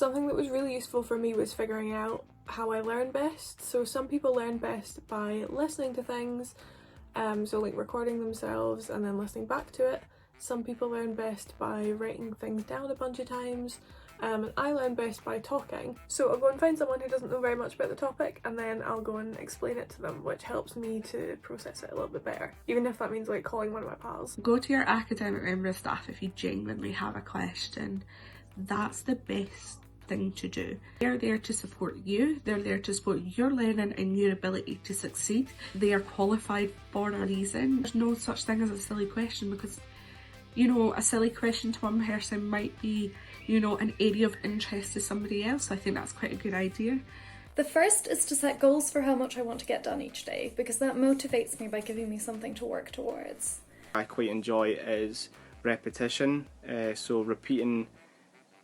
Something that was really useful for me was figuring out how I learn best. So some people learn best by listening to things, so like recording themselves and then listening back to it. Some people learn best by writing things down a bunch of times, and I learn best by talking. So I'll go and find someone who doesn't know very much about the topic, and then I'll go and explain it to them, which helps me to process it a little bit better, even if that means like calling one of my pals. Go to your academic member of staff if you genuinely have a question. That's the best thing to do. They're there to support you, they're there to support your learning and your ability to succeed. They are qualified for a reason. There's no such thing as a silly question, because you know, a silly question to one person might be, you know, an area of interest to somebody else. I think that's quite a good idea. The first is to set goals for how much I want to get done each day, because that motivates me by giving me something to work towards. I quite enjoy is repetition, so repeating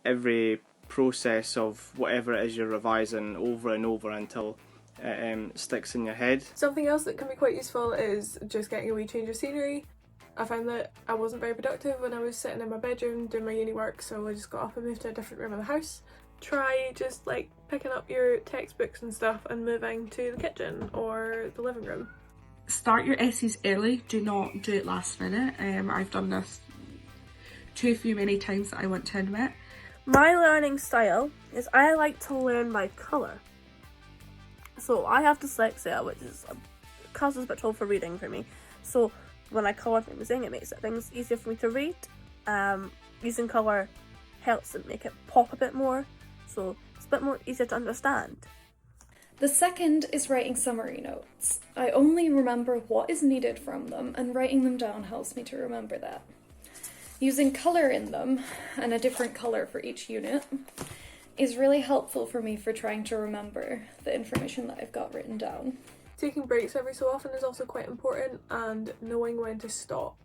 every process of whatever it is you're revising over and over until it sticks in your head. Something else that can be quite useful is just getting a wee change of scenery. I found that I wasn't very productive when I was sitting in my bedroom doing my uni work, so I just got up and moved to a different room of the house. Try just like picking up your textbooks and stuff and moving to the kitchen or the living room. Start your essays early, do not do it last minute. I've done this too few many times that I want to admit. My learning style is I like to learn by colour. So I have dyslexia, which is causes a bit trouble for reading for me. So when I colour things in, it makes things easier for me to read. Using colour helps it make it pop a bit more, so it's a bit more easier to understand. The second is writing summary notes. I only remember what is needed from them, and writing them down helps me to remember that. Using colour in them, and a different colour for each unit, is really helpful for me for trying to remember the information that I've got written down. Taking breaks every so often is also quite important, and knowing when to stop.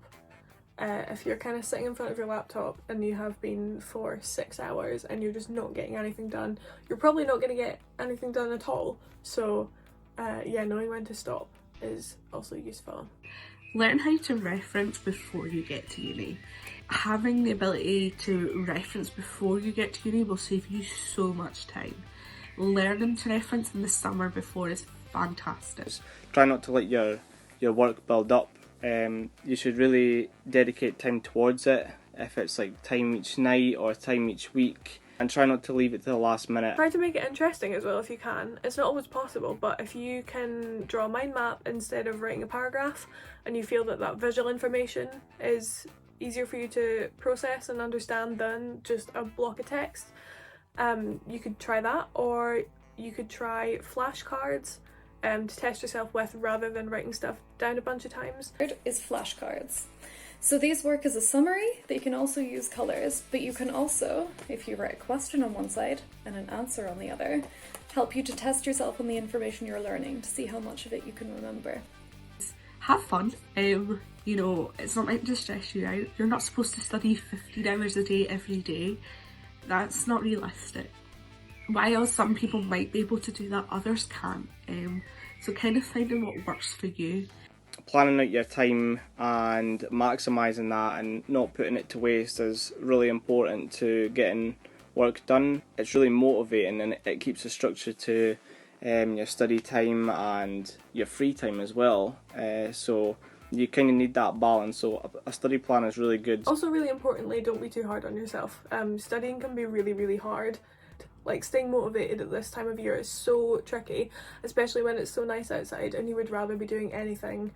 If you're kind of sitting in front of your laptop and you have been for 6 hours and you're just not getting anything done, you're probably not going to get anything done at all. So yeah, knowing when to stop is also useful. Learn how to reference before you get to uni. Having the ability to reference before you get to uni will save you so much time. Learning to reference in the summer before is fantastic. Try not to let your work build up. You should really dedicate time towards it, if it's like time each night or time each week, and try not to leave it to the last minute. Try to make it interesting as well if you can. It's not always possible, but if you can draw a mind map instead of writing a paragraph, and you feel that that visual information is easier for you to process and understand than just a block of text, you could try that, or you could try flashcards to test yourself with, rather than writing stuff down a bunch of times. Third is flashcards. So these work as a summary, but you can also use colours, but you can also, if you write a question on one side and an answer on the other, help you to test yourself on the information you're learning to see how much of it you can remember. Have fun. You know, it's not meant to stress you out. You're not supposed to study 15 hours a day every day. That's not realistic. While some people might be able to do that, others can't. So kind of finding what works for you. Planning out your time and maximising that and not putting it to waste is really important to getting work done. It's really motivating, and it keeps a structure to your study time and your free time as well. So you kind of need that balance, so a study plan is really good. Also, really importantly, don't be too hard on yourself. Studying can be really, really hard. Like, staying motivated at this time of year is so tricky, especially when it's so nice outside and you would rather be doing anything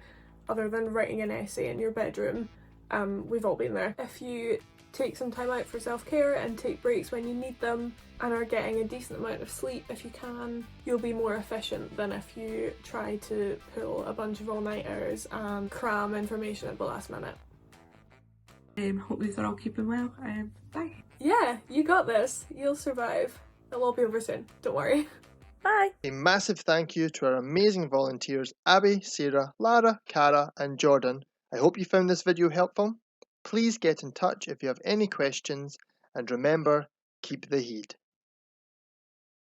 other than writing an essay in your bedroom. We've all been there. If you take some time out for self-care and take breaks when you need them and are getting a decent amount of sleep if you can, you'll be more efficient than if you try to pull a bunch of all-nighters and cram information at the last minute. Hope you are all keeping well. Bye. Yeah, you got this. You'll survive. It'll all be over soon. Don't worry. Bye! A massive thank you to our amazing volunteers Abbie, Sarah, Lara, Cara and Jordan. I hope you found this video helpful. Please get in touch if you have any questions, and remember, keep the heat.